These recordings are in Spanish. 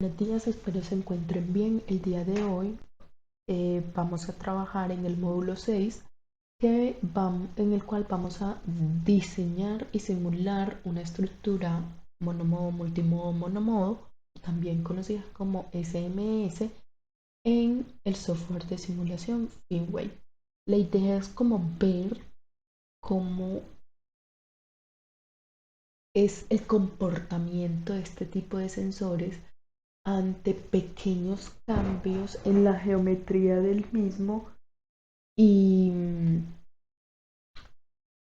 Buenos días, espero se encuentren bien. El día de hoy vamos a trabajar en el módulo 6 en el cual vamos a diseñar y simular una estructura monomodo, multimodo, monomodo, también conocida como SMS, en el software de simulación FinWave. La idea es como ver cómo es el comportamiento de este tipo de sensores ante pequeños cambios en la geometría del mismo y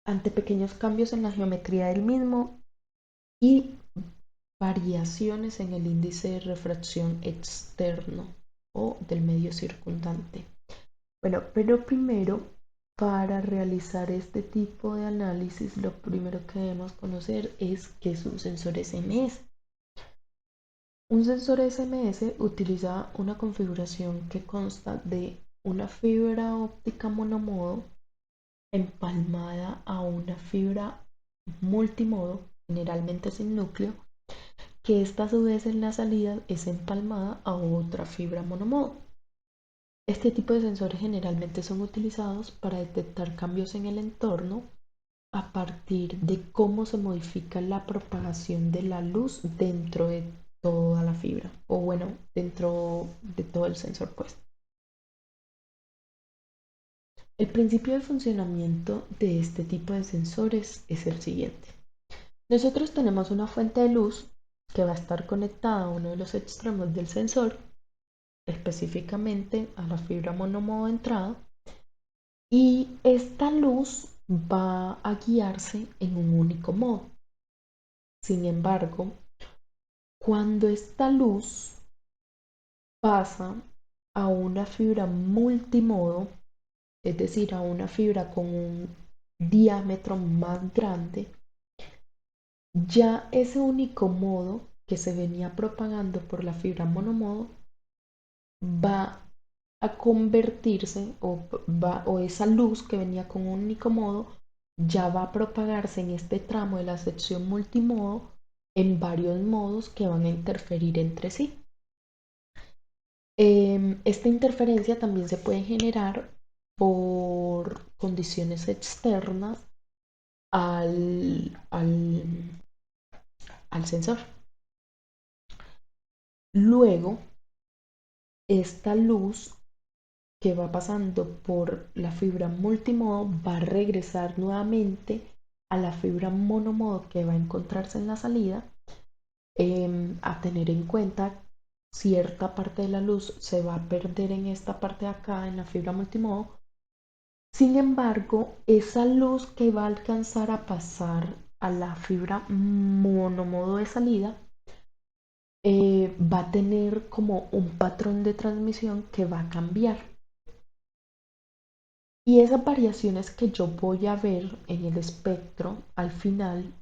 ante pequeños cambios en la geometría del mismo y variaciones en el índice de refracción externo o del medio circundante. Bueno, pero primero, para realizar este tipo de análisis, lo primero que debemos conocer es qué es un sensor SMS. Un sensor SMS utiliza una configuración que consta de una fibra óptica monomodo empalmada a una fibra multimodo, generalmente sin núcleo, que esta a su vez en la salida es empalmada a otra fibra monomodo. Este tipo de sensores generalmente son utilizados para detectar cambios en el entorno a partir de cómo se modifica la propagación de la luz dentro de toda la fibra, o bueno, dentro de todo el sensor pues. El principio de funcionamiento de este tipo de sensores es el siguiente. Nosotros tenemos una fuente de luz que va a estar conectada a uno de los extremos del sensor, específicamente a la fibra monomodo de entrada, y esta luz va a guiarse en un único modo. Sin embargo, cuando esta luz pasa a una fibra multimodo, es decir, a una fibra con un diámetro más grande, ya ese único modo que se venía propagando por la fibra monomodo va a convertirse o esa luz que venía con un único modo ya va a propagarse en este tramo de la sección multimodo en varios modos que van a interferir entre sí. Esta interferencia también se puede generar por condiciones externas al sensor. Luego, esta luz que va pasando por la fibra multimodo va a regresar nuevamente a la fibra monomodo que va a encontrarse en la salida, a tener en cuenta cierta parte de la luz se va a perder en esta parte de acá, en la fibra multimodo. Sin embargo, esa luz que va a alcanzar a pasar a la fibra monomodo de salida va a tener como un patrón de transmisión que va a cambiar. Y esas variaciones que yo voy a ver en el espectro al final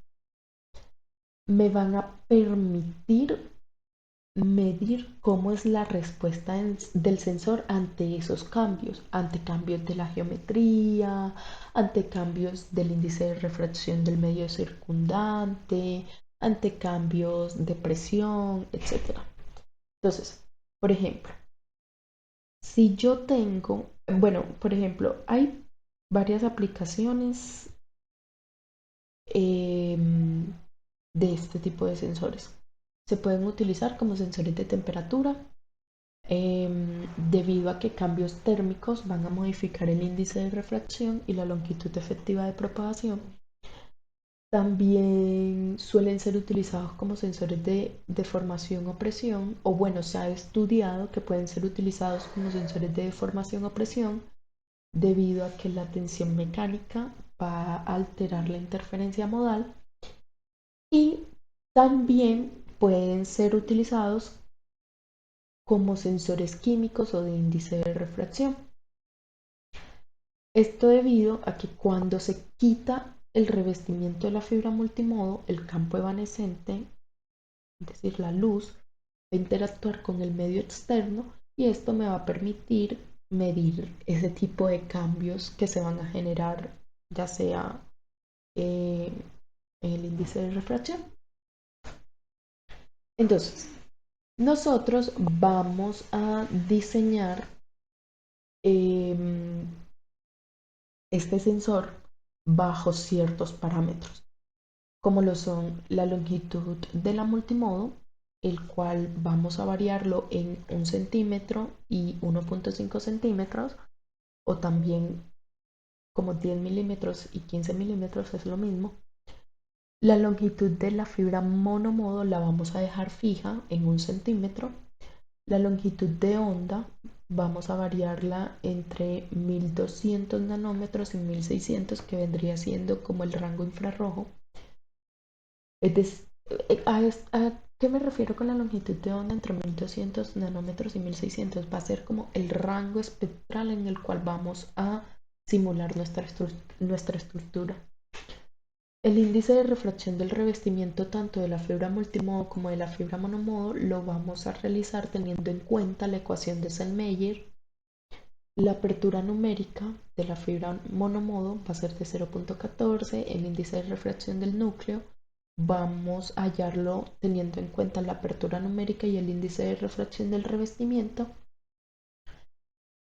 me van a permitir medir cómo es la respuesta del sensor ante esos cambios, ante cambios de la geometría, ante cambios del índice de refracción del medio circundante, ante cambios de presión, etc. Entonces, por ejemplo, si yo tengo, bueno, por ejemplo, hay varias aplicaciones de este tipo de sensores. Se pueden utilizar como sensores de temperatura debido a que cambios térmicos van a modificar el índice de refracción y la longitud efectiva de propagación. También suelen ser utilizados como sensores de deformación o presión, o bueno, se ha estudiado que pueden ser utilizados como sensores de deformación o presión debido a que la tensión mecánica va a alterar la interferencia modal, y también pueden ser utilizados como sensores químicos o de índice de refracción. Esto debido a que cuando se quita el revestimiento de la fibra multimodo, el campo evanescente, es decir, la luz, va a interactuar con el medio externo y esto me va a permitir medir ese tipo de cambios que se van a generar, ya sea eh, en el índice de refracción. Entonces, nosotros vamos a diseñar em, este sensor bajo ciertos parámetros, como lo son la longitud de la multimodo, el cual vamos a variarlo en 1 centímetro y 1,5 centímetros, o también como 10 milímetros y 15 milímetros es lo mismo. La longitud de la fibra monomodo la vamos a dejar fija en 1 centímetro. La longitud de onda vamos a variarla entre 1200 nanómetros y 1600, que vendría siendo como el rango infrarrojo. ¿A qué me refiero con la longitud de onda entre 1200 nanómetros y 1600? Va a ser como el rango espectral en el cual vamos a simular nuestra estructura. El índice de refracción del revestimiento tanto de la fibra multimodo como de la fibra monomodo lo vamos a realizar teniendo en cuenta la ecuación de Selmayr. La apertura numérica de la fibra monomodo va a ser de 0,14. El índice de refracción del núcleo vamos a hallarlo teniendo en cuenta la apertura numérica y el índice de refracción del revestimiento.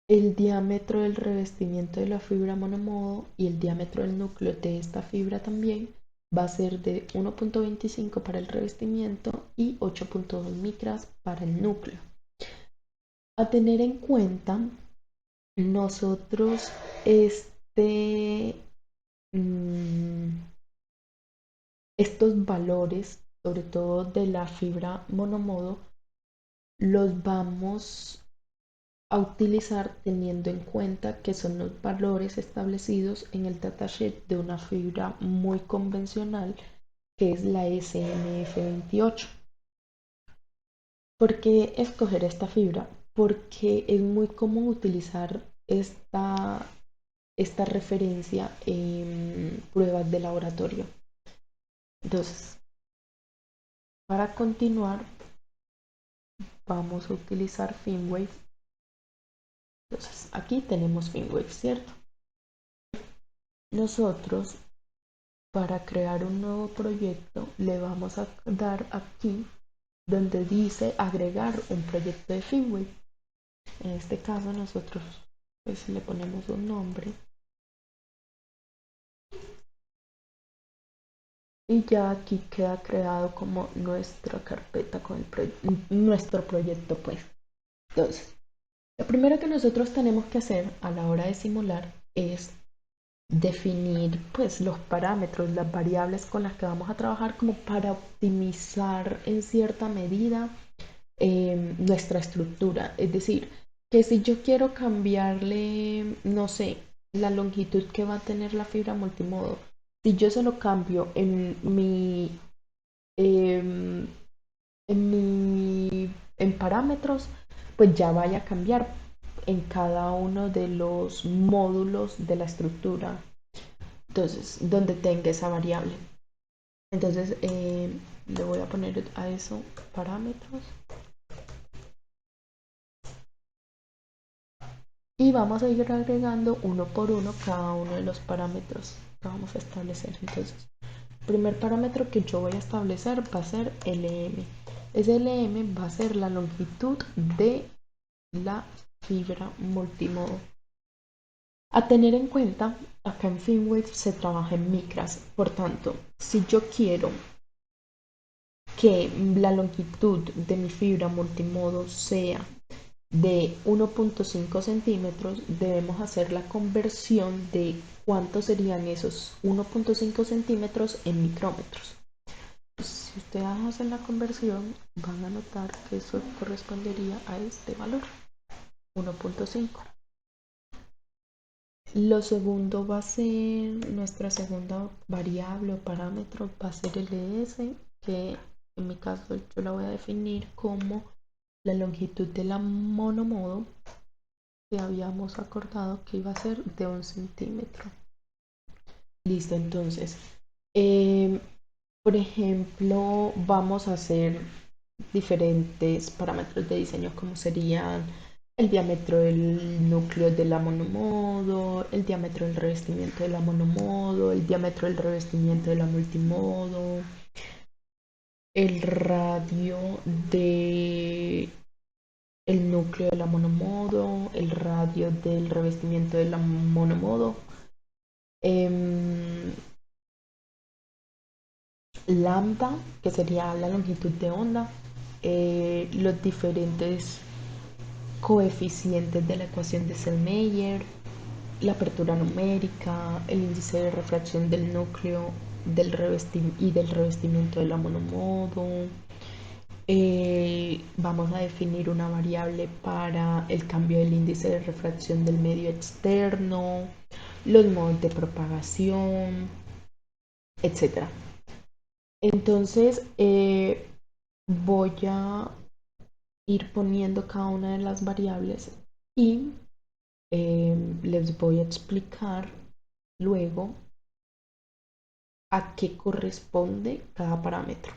El diámetro del revestimiento de la fibra monomodo y el diámetro del núcleo de esta fibra también va a ser de 1,25 para el revestimiento y 8,2 micras para el núcleo. A tener en cuenta, nosotros estos valores, sobre todo de la fibra monomodo, los vamos a utilizar teniendo en cuenta que son los valores establecidos en el datasheet de una fibra muy convencional, que es la SMF28. ¿Por qué escoger esta fibra? Porque es muy común utilizar esta referencia en pruebas de laboratorio. Entonces, para continuar, vamos a utilizar FinWave. Entonces, aquí tenemos FinWave, ¿cierto? Nosotros, para crear un nuevo proyecto, le vamos a dar aquí donde dice agregar un proyecto de FinWave. En este caso, nosotros pues le ponemos un nombre y ya aquí queda creado como nuestra carpeta con nuestro proyecto, pues. Entonces, lo primero que nosotros tenemos que hacer a la hora de simular es definir pues los parámetros, las variables con las que vamos a trabajar, como para optimizar en cierta medida nuestra estructura. Es decir, que si yo quiero cambiarle, no sé, la longitud que va a tener la fibra multimodo, si yo se lo cambio em, en parámetros, pues ya vaya a cambiar en cada uno de los módulos de la estructura, entonces donde tenga esa variable. Entonces le voy a poner a eso parámetros y vamos a ir agregando uno por uno cada uno de los parámetros que vamos a establecer. Entonces, el primer parámetro que yo voy a establecer va a ser LM. Ese LM va a ser la longitud de la fibra multimodo. A tener en cuenta, acá en FinWave se trabaja en micras, por tanto, si yo quiero que la longitud de mi fibra multimodo sea de 1,5 centímetros, debemos hacer la conversión de cuántos serían esos 1,5 centímetros en micrómetros. Si ustedes hacen la conversión, van a notar que eso correspondería a este valor, 1,5. Lo segundo va a ser, nuestra segunda variable o parámetro va a ser ls, que en mi caso yo la voy a definir como la longitud de la monomodo, que habíamos acordado que iba a ser de 1 centímetro. Listo, entonces, por ejemplo, vamos a hacer diferentes parámetros de diseño, como serían el diámetro del núcleo de la monomodo, el diámetro del revestimiento de la monomodo, el diámetro del revestimiento de la multimodo, el radio de el núcleo de la monomodo, el radio del revestimiento de la monomodo, em, lambda, que sería la longitud de onda, los diferentes coeficientes de la ecuación de Selmayr, la apertura numérica, el índice de refracción del núcleo y del revestimiento de la monomodo. Vamos a definir una variable para el cambio del índice de refracción del medio externo, los modos de propagación, etcétera. Entonces, voy a ir poniendo cada una de las variables y les voy a explicar luego a qué corresponde cada parámetro.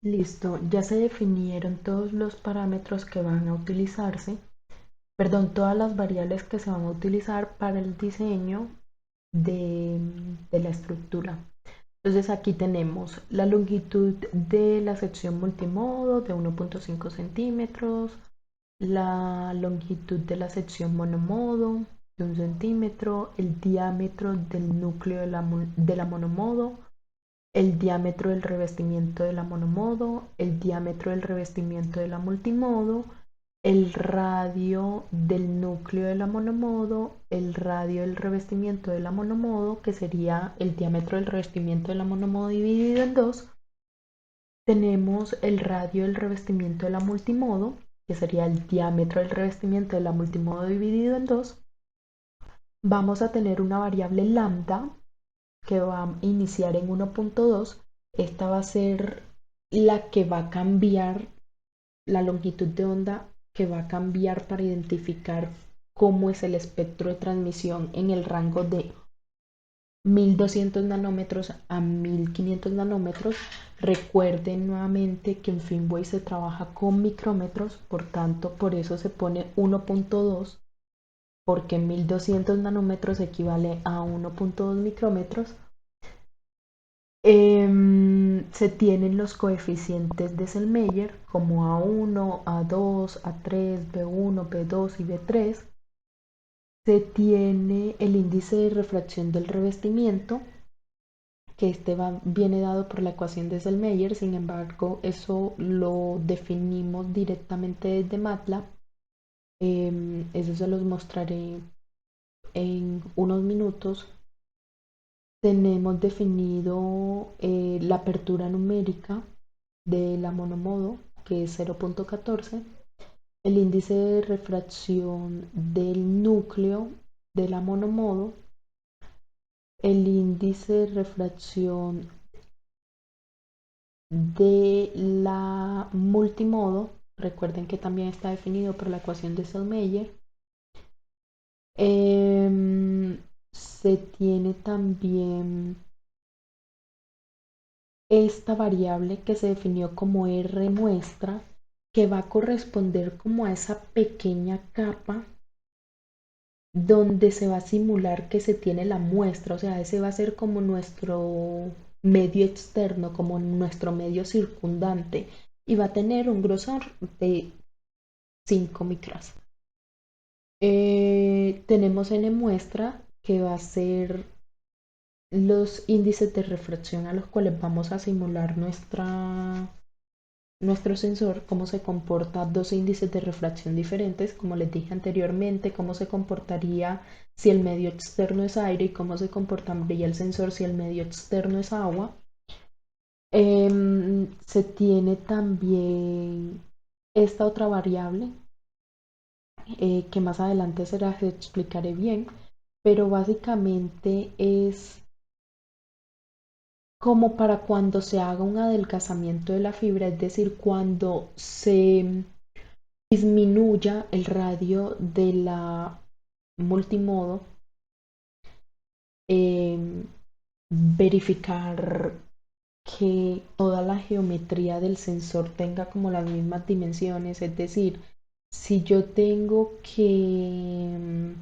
Listo, ya se definieron todos los parámetros que van a utilizarse, perdón, todas las variables que se van a utilizar para el diseño de la estructura. Entonces aquí tenemos la longitud de la sección multimodo de 1.5 centímetros, la longitud de la sección monomodo de 1 centímetro, el diámetro del núcleo de la monomodo, el diámetro del revestimiento de la monomodo, el diámetro del revestimiento de la multimodo, el radio del núcleo de la monomodo, el radio del revestimiento de la monomodo, que sería el diámetro del revestimiento de la monomodo dividido en dos. Tenemos el radio del revestimiento de la multimodo, que sería el diámetro del revestimiento de la multimodo dividido en dos. Vamos a tener una variable lambda que va a iniciar en 1.2. Esta va a ser la que va a cambiar la longitud de onda, que va a cambiar para identificar cómo es el espectro de transmisión en el rango de 1200 nanómetros a 1500 nanómetros. Recuerden nuevamente que en Finway se trabaja con micrómetros, por tanto, por eso se pone 1.2, porque 1200 nanómetros equivale a 1.2 micrómetros. Se tienen los coeficientes de Selmayr como A1, A2, A3, B1, B2 y B3. Se tiene el índice de refracción del revestimiento, que viene dado por la ecuación de Selmayr. Sin embargo, eso lo definimos directamente desde MATLAB. Eso se los mostraré en unos minutos. Tenemos definido la apertura numérica de la monomodo, que es 0.14, el índice de refracción del núcleo de la monomodo, el índice de refracción de la multimodo. Recuerden que también está definido por la ecuación de Selmayr. Se tiene también esta variable que se definió como R muestra, que va a corresponder como a esa pequeña capa donde se va a simular que se tiene la muestra, o sea, ese va a ser como nuestro medio externo, como nuestro medio circundante, y va a tener un grosor de 5 micras. Tenemos n muestra que va a ser los índices de refracción a los cuales vamos a simular nuestro sensor, cómo se comporta dos índices de refracción diferentes, como les dije anteriormente, cómo se comportaría si el medio externo es aire y cómo se comportaría el sensor si el medio externo es agua. Se tiene también esta otra variable que más adelante se las explicaré bien, pero básicamente es como para cuando se haga un adelgazamiento de la fibra, es decir, cuando se disminuya el radio de la multimodo, eh, verificar que toda la geometría del sensor tenga como las mismas dimensiones, es decir, si yo tengo que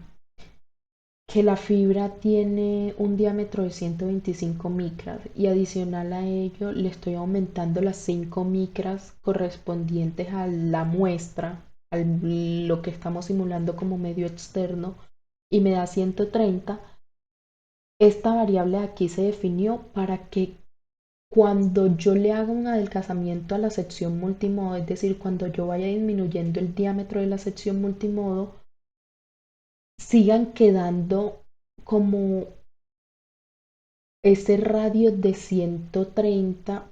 la fibra tiene un diámetro de 125 micras y adicional a ello le estoy aumentando las 5 micras correspondientes a la muestra, a lo que estamos simulando como medio externo y me da 130. Esta variable aquí se definió para que cuando yo le haga un adelgazamiento a la sección multimodo, es decir, cuando yo vaya disminuyendo el diámetro de la sección multimodo, sigan quedando como ese radio de 130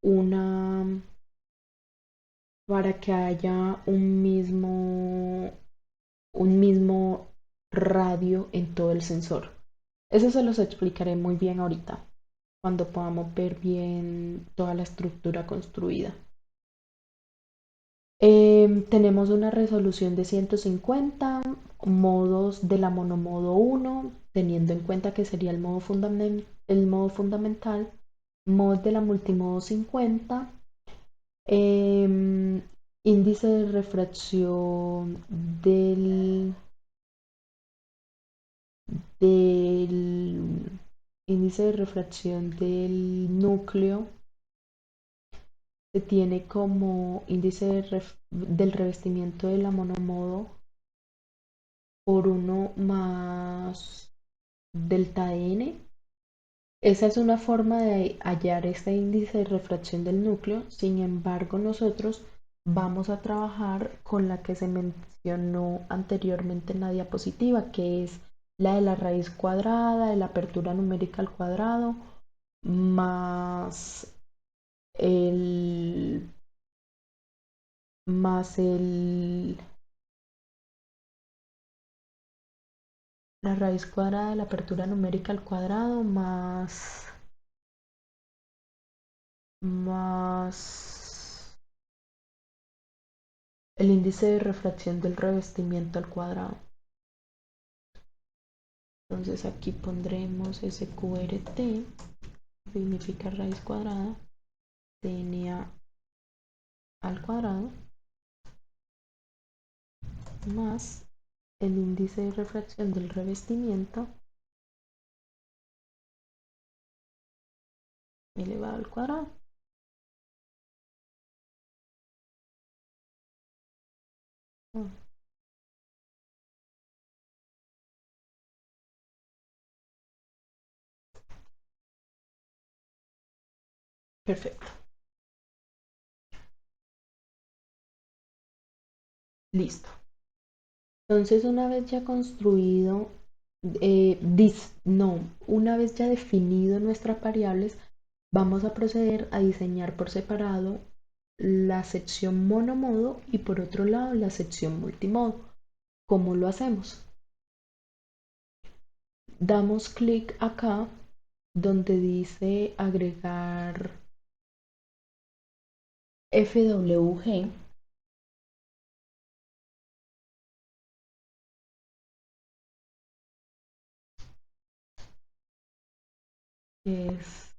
una, para que haya un mismo radio en todo el sensor. Eso se los explicaré muy bien ahorita, cuando podamos ver bien toda la estructura construida. Tenemos una resolución de 150, modos de la monomodo 1, teniendo en cuenta que sería el modo fundamental, modos de la multimodo 50, em, índice de refracción del índice de refracción del núcleo se tiene como índice del revestimiento de la monomodo por 1 más delta n. Esa es una forma de hallar este índice de refracción del núcleo. Sin embargo, nosotros vamos a trabajar con la que se mencionó anteriormente en la diapositiva, que es la de la raíz cuadrada de la apertura numérica al cuadrado más el más la raíz cuadrada de la apertura numérica al cuadrado más el índice de refracción del revestimiento al cuadrado. Entonces aquí pondremos SQRT, significa raíz cuadrada, DNA al cuadrado, más el índice de refracción del revestimiento elevado al cuadrado. Perfecto. Listo. Entonces, una vez ya construido, no, una vez ya definido nuestras variables, vamos a proceder a diseñar por separado la sección monomodo y por otro lado la sección multimodo. ¿Cómo lo hacemos? Damos clic acá donde dice agregar FWG, que es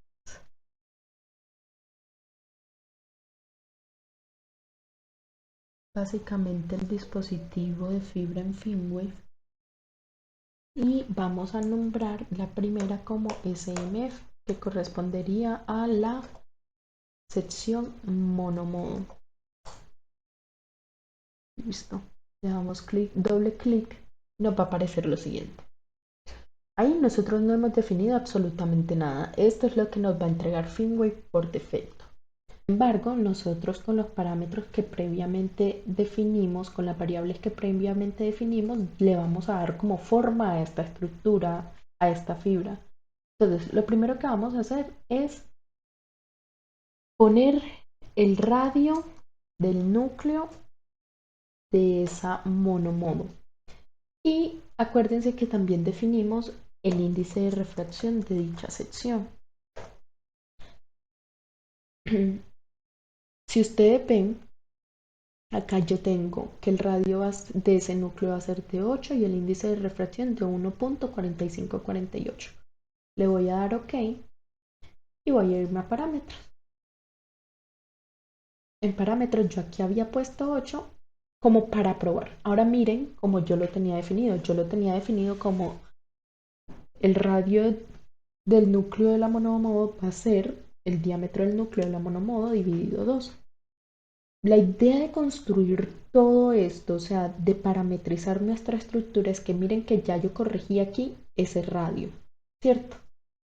básicamente el dispositivo de fibra en FinWave y vamos a nombrar la primera como SMF, que correspondería a la sección monomodo. Listo. Le damos clic, doble clic, nos va a aparecer lo siguiente. Ahí nosotros no hemos definido absolutamente nada. Esto es lo que nos va a entregar FinWave por defecto. Sin embargo, nosotros con los parámetros que previamente definimos, con las variables que previamente definimos, le vamos a dar como forma a esta estructura, a esta fibra. Entonces, lo primero que vamos a hacer es poner el radio del núcleo de esa monomodo. Y acuérdense que también definimos el índice de refracción de dicha sección. Si ustedes ven, acá yo tengo que el radio de ese núcleo va a ser de 8 y el índice de refracción de 1.4548. Le voy a dar OK y voy a irme a parámetros. En parámetros yo aquí había puesto 8 como para probar. Ahora miren como yo lo tenía definido. Yo lo tenía definido como el radio del núcleo de la monomodo va a ser el diámetro del núcleo de la monomodo dividido 2. La idea de construir todo esto, o sea, de parametrizar nuestra estructura, es que miren que ya yo corregí aquí ese radio, ¿cierto?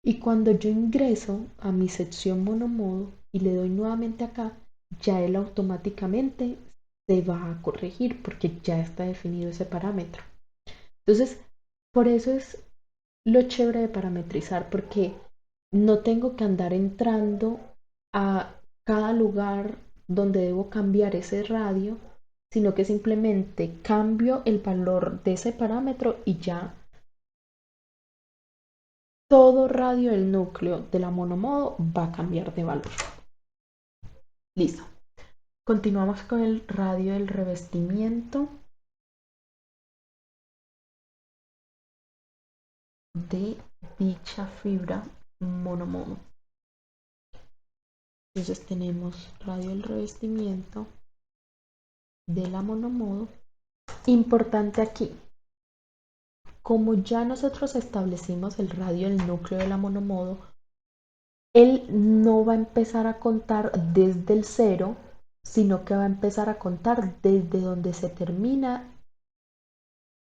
Y cuando yo ingreso a mi sección monomodo y le doy nuevamente acá, ya él automáticamente se va a corregir porque ya está definido ese parámetro. Entonces, por eso es lo chévere de parametrizar, porque no tengo que andar entrando a cada lugar donde debo cambiar ese radio, sino que simplemente cambio el valor de ese parámetro y ya todo radio del núcleo de la monomodo va a cambiar de valor. Listo. Continuamos con el radio del revestimiento de dicha fibra monomodo. Entonces tenemos radio del revestimiento de la monomodo. Importante aquí, como ya nosotros establecimos el radio del núcleo de la monomodo, él no va a empezar a contar desde el 0, sino que va a empezar a contar desde donde se termina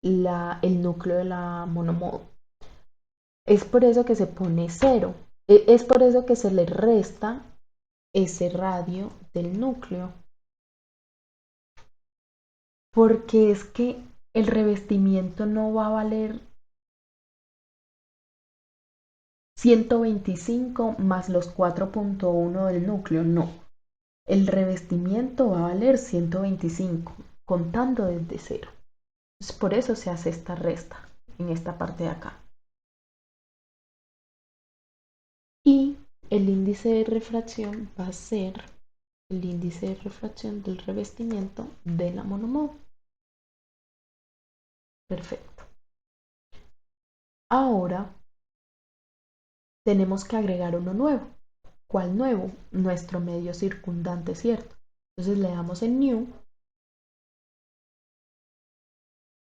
el núcleo de la monomodo. Es por eso que se pone 0. Es por eso que se le resta ese radio del núcleo. Porque es que el revestimiento no va a valer 125 más los 4.1 del núcleo, no. El revestimiento va a valer 125, contando desde 0. Entonces, por eso se hace esta resta en esta parte de acá. Y el índice de refracción va a ser el índice de refracción del revestimiento de la monomodo. Perfecto. Ahora tenemos que agregar uno nuevo. ¿Cuál nuevo? Nuestro medio circundante, ¿cierto? Entonces le damos en New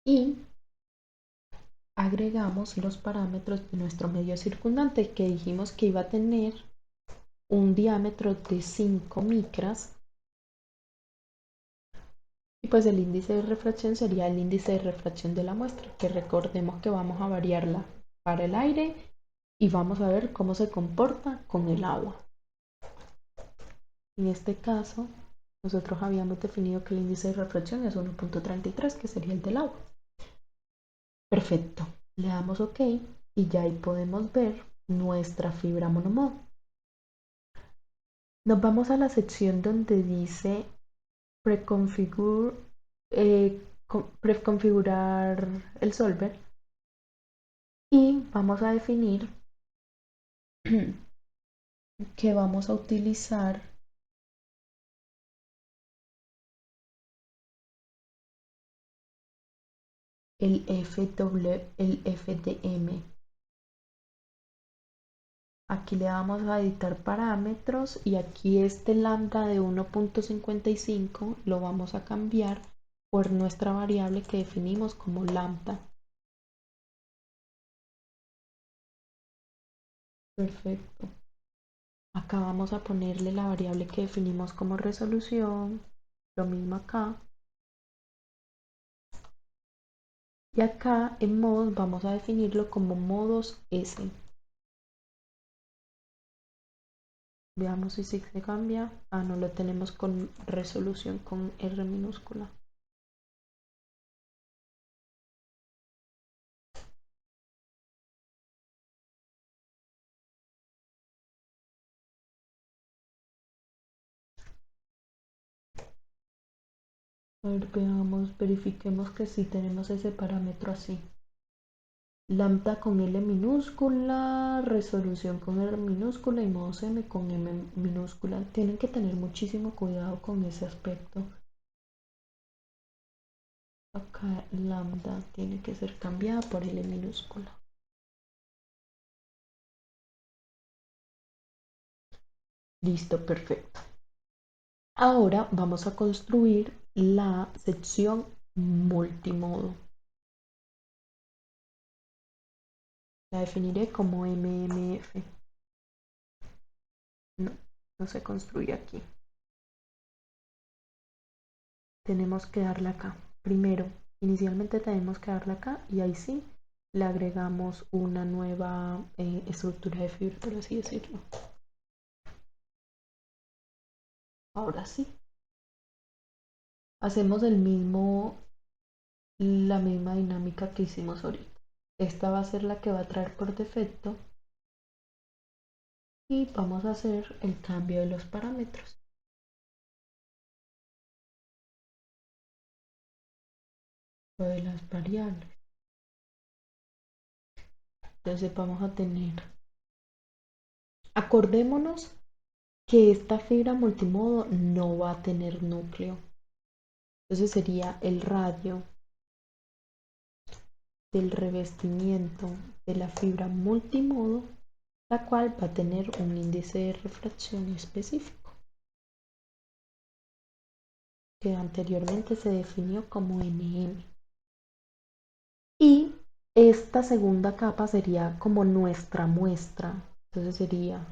y agregamos los parámetros de nuestro medio circundante que dijimos que iba a tener un diámetro de 5 micras y pues el índice de refracción sería el índice de refracción de la muestra, que recordemos que vamos a variarla para el aire y vamos a ver cómo se comporta con el agua. En este caso, nosotros habíamos definido que el índice de refracción es 1.33, que sería el del agua. Perfecto, le damos OK y ya ahí podemos ver nuestra fibra monomodo. Nos vamos a la sección donde dice preconfigurar el solver y vamos a definir que vamos a utilizar el FDM. Aquí le vamos a editar parámetros y aquí este lambda de 1.55 lo vamos a cambiar por nuestra variable que definimos como lambda. Perfecto. Acá vamos a ponerle la variable que definimos como resolución, lo mismo acá. Y acá en modos vamos a definirlo como modos S. Veamos si sí se cambia. Ah, no lo tenemos con resolución con R minúscula. A ver, veamos, verifiquemos que sí tenemos ese parámetro así. Lambda con L minúscula, resolución con R minúscula y modos M con M minúscula. Tienen que tener muchísimo cuidado con ese aspecto. Acá lambda tiene que ser cambiada por L minúscula. Listo, perfecto. Ahora vamos a construir la sección multimodo. La definiré como MMF. No, no se construye aquí. Tenemos que darle acá. Primero, inicialmente tenemos que darle acá y ahí sí le agregamos una nueva estructura de fibra, por así decirlo. Ahora sí. Hacemos la misma dinámica que hicimos ahorita. Esta va a ser la que va a traer por defecto y vamos a hacer el cambio de los parámetros. Lo de las variables. Entonces vamos a tener, acordémonos que esta fibra multimodo no va a tener núcleo. Entonces sería el radio del revestimiento de la fibra multimodo, la cual va a tener un índice de refracción específico, que anteriormente se definió como NM. Y esta segunda capa sería como nuestra muestra. Entonces sería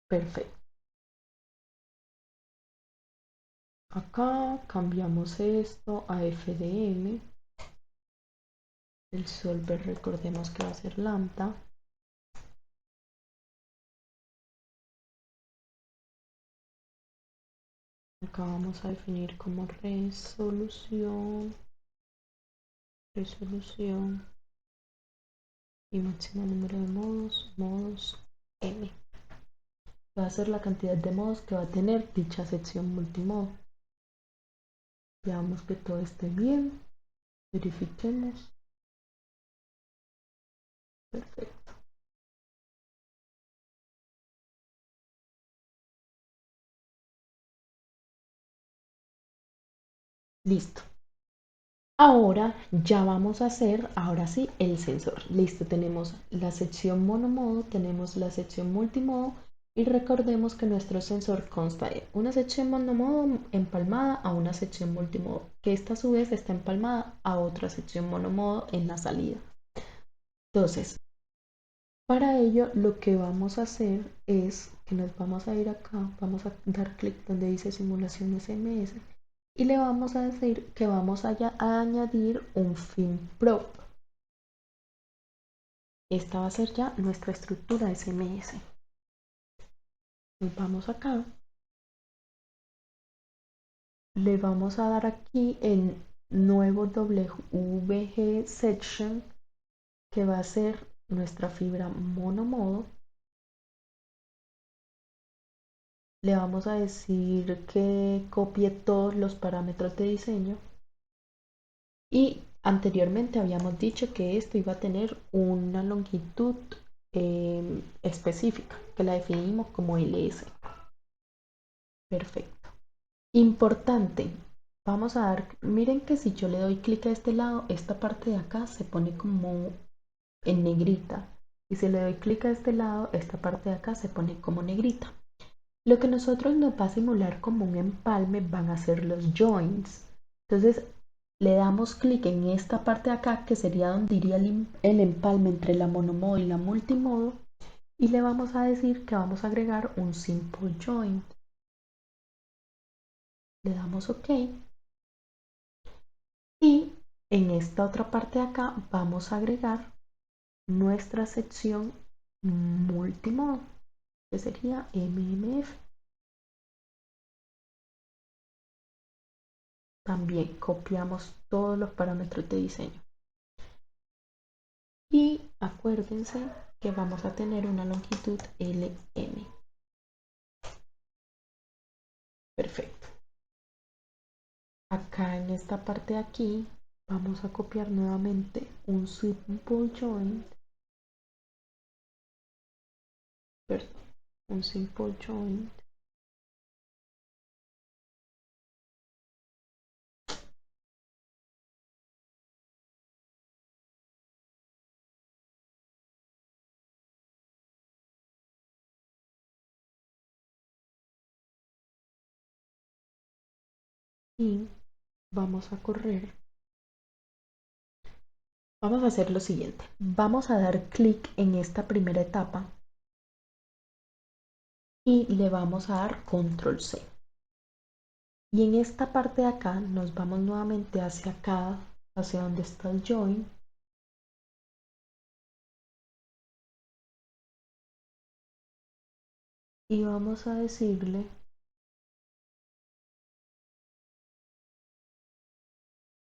perfecto. Acá cambiamos esto a FDM. El solver recordemos que va a ser lambda. Acá vamos a definir como resolución y máximo número de modos M. Va a ser la cantidad de modos que va a tener dicha sección multimodo. Veamos que todo esté bien. Verifiquemos. Perfecto. Listo. Ahora ya vamos a hacer, ahora sí, el sensor. Listo, tenemos la sección monomodo, tenemos la sección multimodo y recordemos que nuestro sensor consta de una sección monomodo empalmada a una sección multimodo, que esta a su vez está empalmada a otra sección monomodo en la salida. Entonces, para ello lo que vamos a hacer es que nos vamos a ir acá, vamos a dar clic donde dice simulación SMS y le vamos a decir que vamos a añadir un FinProp. Esta va a ser ya nuestra estructura SMS. Nos vamos acá, le vamos a dar aquí en nuevo WG section que va a ser nuestra fibra monomodo. Le vamos a decir que copie todos los parámetros de diseño y anteriormente habíamos dicho que esto iba a tener una longitud específica que la definimos como ls. Perfecto. Importante, vamos a dar, miren que si yo le doy clic a este lado, esta parte de acá se pone como en negrita y si le doy clic a este lado, esta parte de acá se pone como negrita. Lo que nosotros nos va a simular como un empalme van a ser los joints. Entonces le damos clic en esta parte de acá que sería donde iría el empalme entre la monomodo y la multimodo y le vamos a decir que vamos a agregar un simple joint. Le damos OK y en esta otra parte de acá vamos a agregar nuestra sección multimodo que sería MMF. También copiamos todos los parámetros de diseño. Y acuérdense que vamos a tener una longitud LM. Perfecto. Acá en esta parte de aquí vamos a copiar nuevamente un simple joint. Perdón, un simple joint. Y vamos a correr. Vamos a hacer lo siguiente. Vamos a dar clic en esta primera etapa y le vamos a dar control C. Y en esta parte de acá nos vamos nuevamente hacia acá, hacia donde está el join. Y vamos a decirle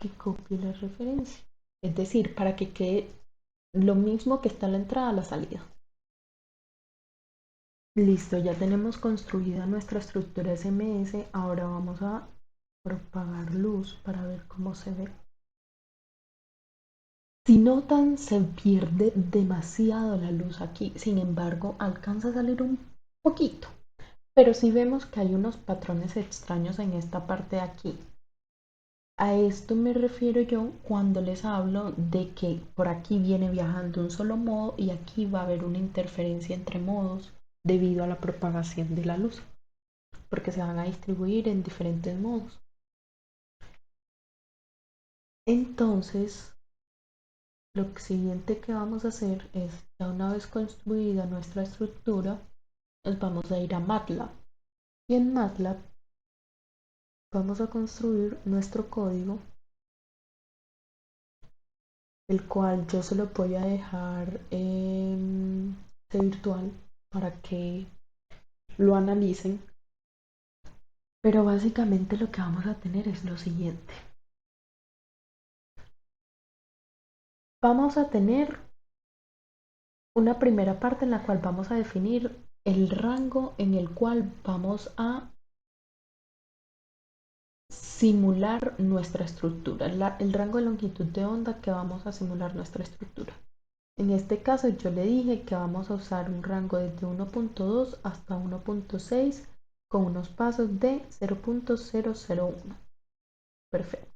que copie la referencia. Es decir, para que quede lo mismo que está en la entrada a la salida. Listo, ya tenemos construida nuestra estructura SMS. Ahora vamos a propagar luz para ver cómo se ve. Si notan, se pierde demasiado la luz aquí, sin embargo, alcanza a salir un poquito. Pero sí vemos que hay unos patrones extraños en esta parte de aquí. A esto me refiero yo cuando les hablo de que por aquí viene viajando un solo modo y aquí va a haber una interferencia entre modos debido a la propagación de la luz, porque se van a distribuir en diferentes modos. Entonces, lo siguiente que vamos a hacer es, ya una vez construida nuestra estructura, nos vamos a ir a MATLAB. Y en MATLAB vamos a construir nuestro código, el cual yo se lo voy a dejar en virtual para que lo analicen. Pero básicamente lo que vamos a tener es lo siguiente. Vamos a tener una primera parte en la cual vamos a definir el rango en el cual vamos a simular nuestra estructura, el rango de longitud de onda que vamos a simular nuestra estructura. En este caso yo le dije que vamos a usar un rango desde 1.2 hasta 1.6 con unos pasos de 0.001. Perfecto.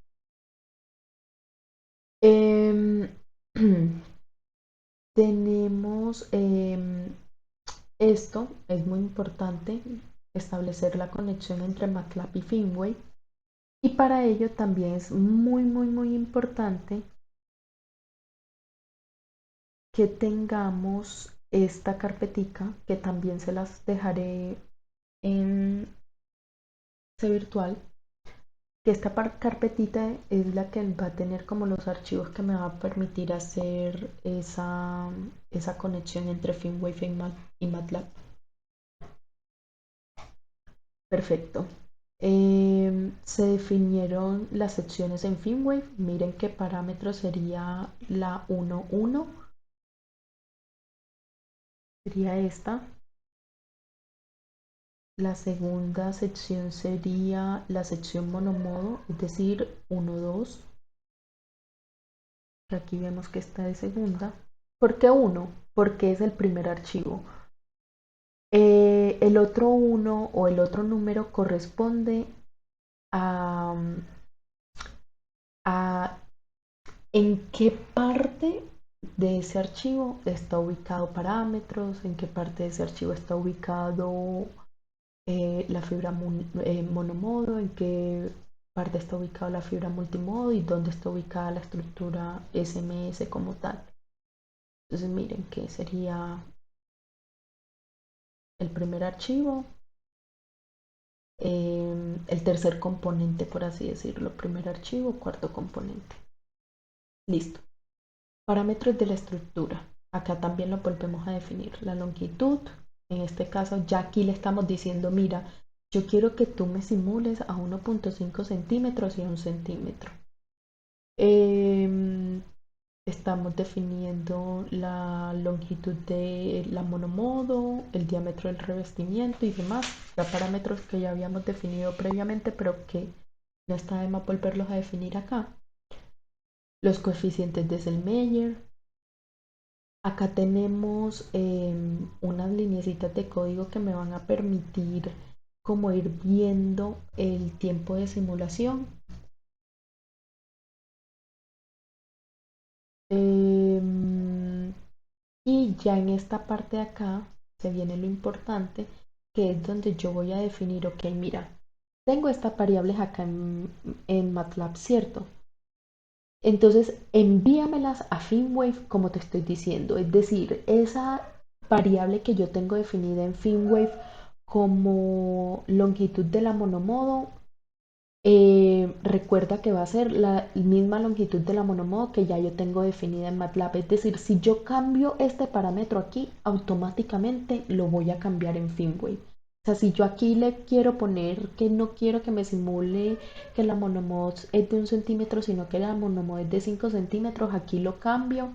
Tenemos esto, es muy importante establecer la conexión entre MATLAB y Finway y para ello también es muy importante que tengamos esta carpetica que también se las dejaré en C virtual, que esta carpetita es la que va a tener como los archivos que me va a permitir hacer esa conexión entre Finwave y MATLAB. Perfecto. Se definieron las secciones en Finwave. Miren qué parámetro sería la 1.1 sería esta. La segunda sección sería la sección monomodo, es decir, 1, 2. Aquí vemos que está de segunda. ¿Por qué 1? Porque es el primer archivo. El otro 1 o el otro número corresponde a, a en qué parte de ese archivo está ubicado parámetros, en qué parte de ese archivo está ubicado la fibra monomodo, en qué parte está ubicada la fibra multimodo y dónde está ubicada la estructura SMS como tal. Entonces miren que sería el primer archivo, el tercer componente, por así decirlo, primer archivo, cuarto componente. Listo. Parámetros de la estructura. Acá también lo volvemos a definir. La longitud, en este caso ya aquí le estamos diciendo, mira, yo quiero que tú me simules a 1.5 centímetros y a 1 centímetro. Estamos definiendo la longitud de la monomodo, el diámetro del revestimiento y demás, ya parámetros que ya habíamos definido previamente, pero que no está de más volverlos a definir acá. Los coeficientes de Selmayr. Acá tenemos unas lineecitas de código que me van a permitir como ir viendo el tiempo de simulación. Y ya en esta parte de acá se viene lo importante, que es donde yo voy a definir, ok, mira, tengo estas variables acá en MATLAB, ¿cierto? Entonces envíamelas a FinWave como te estoy diciendo, es decir, esa variable que yo tengo definida en FinWave como longitud de la monomodo, recuerda que va a ser la misma longitud de la monomodo que ya yo tengo definida en MATLAB. Es decir, si yo cambio este parámetro aquí, automáticamente lo voy a cambiar en FinWave. O sea, si yo aquí le quiero poner que no quiero que me simule que la monomodo es de 1 centímetro, sino que la monomodo es de 5 centímetros, aquí lo cambio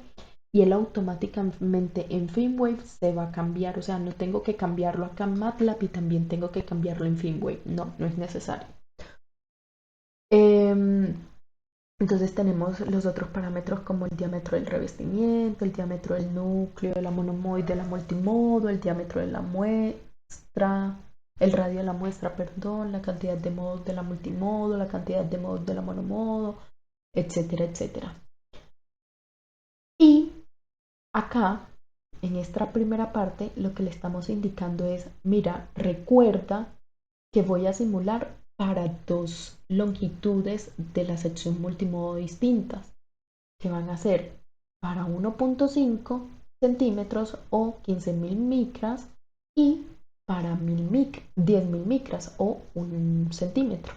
y él automáticamente en FinWave se va a cambiar. O sea, no tengo que cambiarlo acá en MATLAB y también tengo que cambiarlo en FinWave. No, no es necesario. Em, entonces tenemos los otros parámetros como el diámetro del revestimiento, el diámetro del núcleo, de la monomodo y de la multimodo, el diámetro de la muestra, el radio de la muestra, perdón, la cantidad de modos de la multimodo, la cantidad de modos de la monomodo, etcétera, etcétera. Y acá, en esta primera parte, lo que le estamos indicando es, mira, recuerda que voy a simular para dos longitudes de la sección multimodo distintas, que van a ser para 1.5 centímetros o 15.000 micras y para 10.000 micras o 1 centímetro.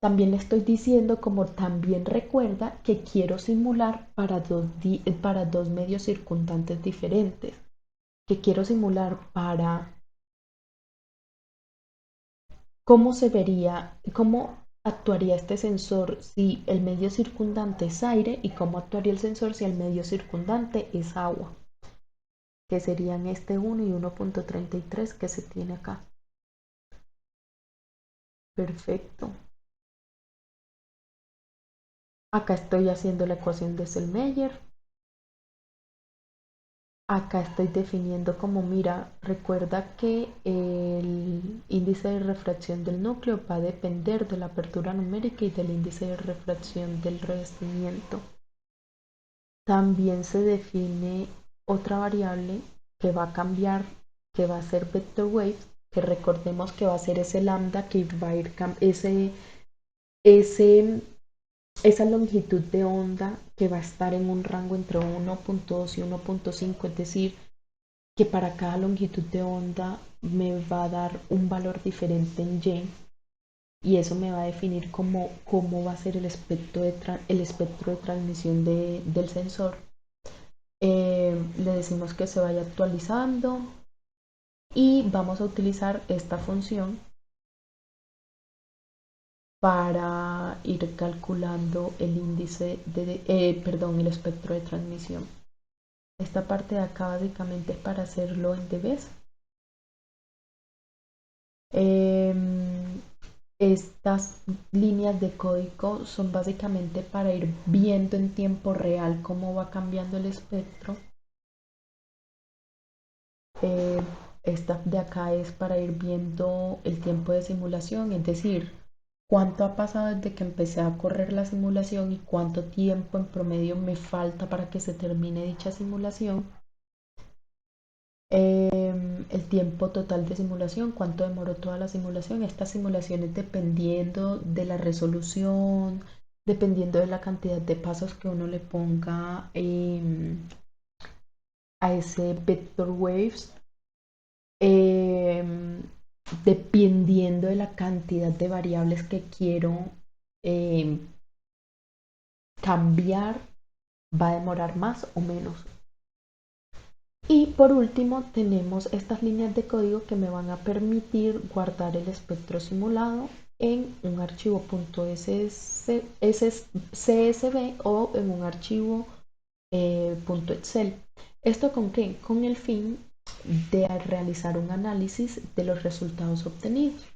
También le estoy diciendo como también recuerda que quiero simular para dos medios circundantes diferentes, que quiero simular para cómo se vería, cómo actuaría este sensor si el medio circundante es aire y cómo actuaría el sensor si el medio circundante es agua, que serían este 1 y 1.33 que se tiene acá. Perfecto. Acá estoy haciendo la ecuación de Selmayr. Acá estoy definiendo como, mira, recuerda que el índice de refracción del núcleo va a depender de la apertura numérica y del índice de refracción del revestimiento. También se define otra variable que va a cambiar, que va a ser vector wave, que recordemos que va a ser ese lambda que va a ir ese, esa longitud de onda que va a estar en un rango entre 1.2 y 1.5, es decir, que para cada longitud de onda me va a dar un valor diferente en Y y eso me va a definir cómo va a ser el espectro de transmisión del sensor. Le decimos que se vaya actualizando y vamos a utilizar esta función para ir calculando el índice perdón, el espectro de transmisión. Esta parte de acá básicamente es para hacerlo en dBs. Estas líneas de código son básicamente para ir viendo en tiempo real cómo va cambiando el espectro. Esta de acá es para ir viendo el tiempo de simulación, es decir, cuánto ha pasado desde que empecé a correr la simulación y cuánto tiempo en promedio me falta para que se termine dicha simulación. El tiempo total de simulación, cuánto demoró toda la simulación. Estas simulaciones dependiendo de la resolución, dependiendo de la cantidad de pasos que uno le ponga a ese vector waves, dependiendo de la cantidad de variables que quiero eh, cambiar, va a demorar más o menos. Y por último tenemos estas líneas de código que me van a permitir guardar el espectro simulado en un archivo .csv o en un archivo .excel. ¿Esto con qué? Con el fin de realizar un análisis de los resultados obtenidos.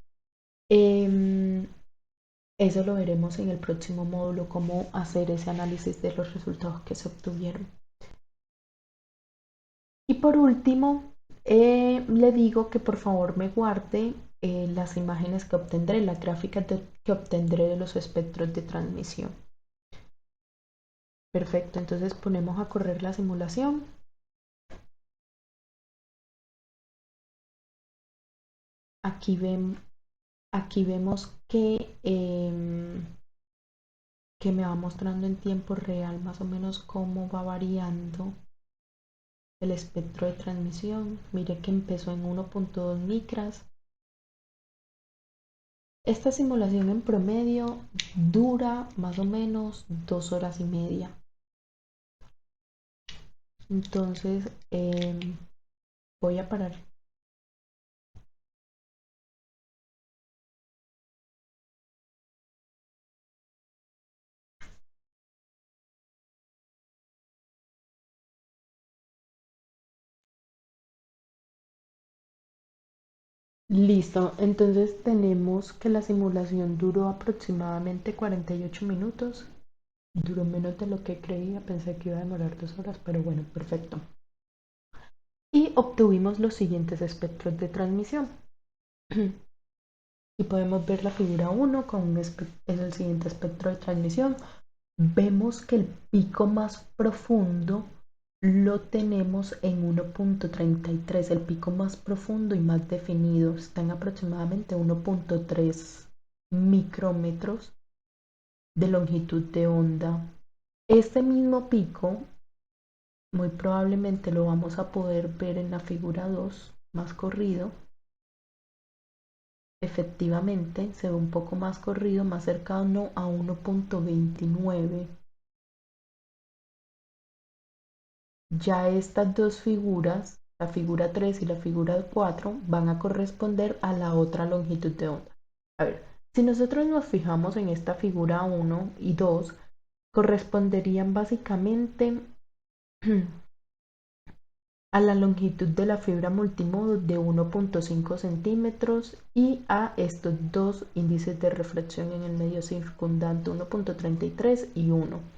Eso lo veremos en el próximo módulo, cómo hacer ese análisis de los resultados que se obtuvieron. Y por último, le digo que por favor me guarde las imágenes que obtendré, las gráficas que obtendré de los espectros de transmisión. Perfecto, entonces ponemos a correr la simulación. Aquí, aquí vemos que me va mostrando en tiempo real más o menos cómo va variando el espectro de transmisión. Mire que empezó en 1.2 micras. Esta simulación en promedio dura más o menos 2 horas y media. Entonces voy a parar. Listo, entonces tenemos que la simulación duró aproximadamente 48 minutos. Duró menos de lo que creía, pensé que iba a demorar 2 horas, pero bueno, perfecto. Y obtuvimos los siguientes espectros de transmisión. Y podemos ver la figura 1 con es el siguiente espectro de transmisión. Vemos que el pico más profundo lo tenemos en 1.33, el pico más profundo y más definido está en aproximadamente 1.3 micrómetros de longitud de onda. Este mismo pico muy probablemente lo vamos a poder ver en la figura 2 más corrido. Efectivamente se ve un poco más corrido, más cercano a 1.29. Ya estas dos figuras, la figura 3 y la figura 4, van a corresponder a la otra longitud de onda. A ver, si nosotros nos fijamos en esta figura 1 y 2, corresponderían básicamente a la longitud de la fibra multimodo de 1.5 centímetros y a estos dos índices de refracción en el medio circundante 1.33 y 1.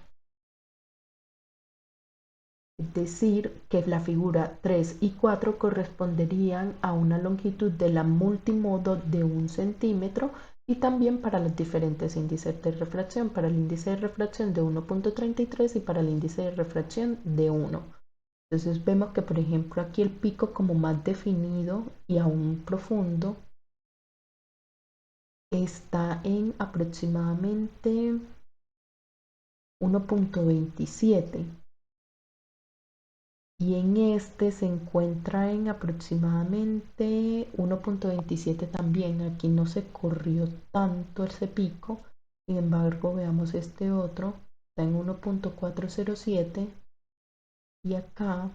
Es decir, que la figura 3 y 4 corresponderían a una longitud de la multimodo de 1 centímetro y también para los diferentes índices de refracción, para el índice de refracción de 1.33 y para el índice de refracción de 1. Entonces vemos que por ejemplo aquí el pico como más definido y aún profundo está en aproximadamente 1.27 y en este se encuentra en aproximadamente 1.27 también. Aquí no se corrió tanto ese pico, sin embargo veamos este otro, está en 1.407 y acá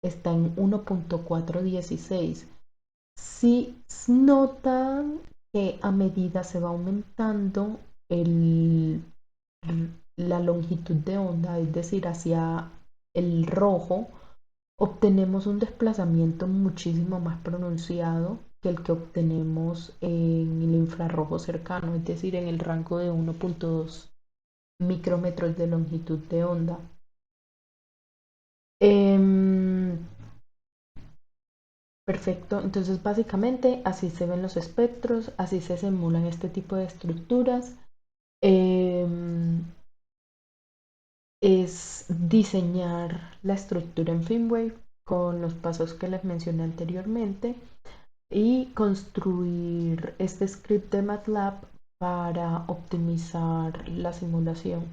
está en 1.416. Si notan que a medida se va aumentando la longitud de onda, es decir, hacia el rojo, obtenemos un desplazamiento muchísimo más pronunciado que el que obtenemos en el infrarrojo cercano, es decir, en el rango de 1.2 micrómetros de longitud de onda. Em, Perfecto, entonces básicamente así se ven los espectros, así se simulan este tipo de estructuras. Em, es diseñar la estructura en Finwave con los pasos que les mencioné anteriormente y construir este script de MATLAB para optimizar la simulación.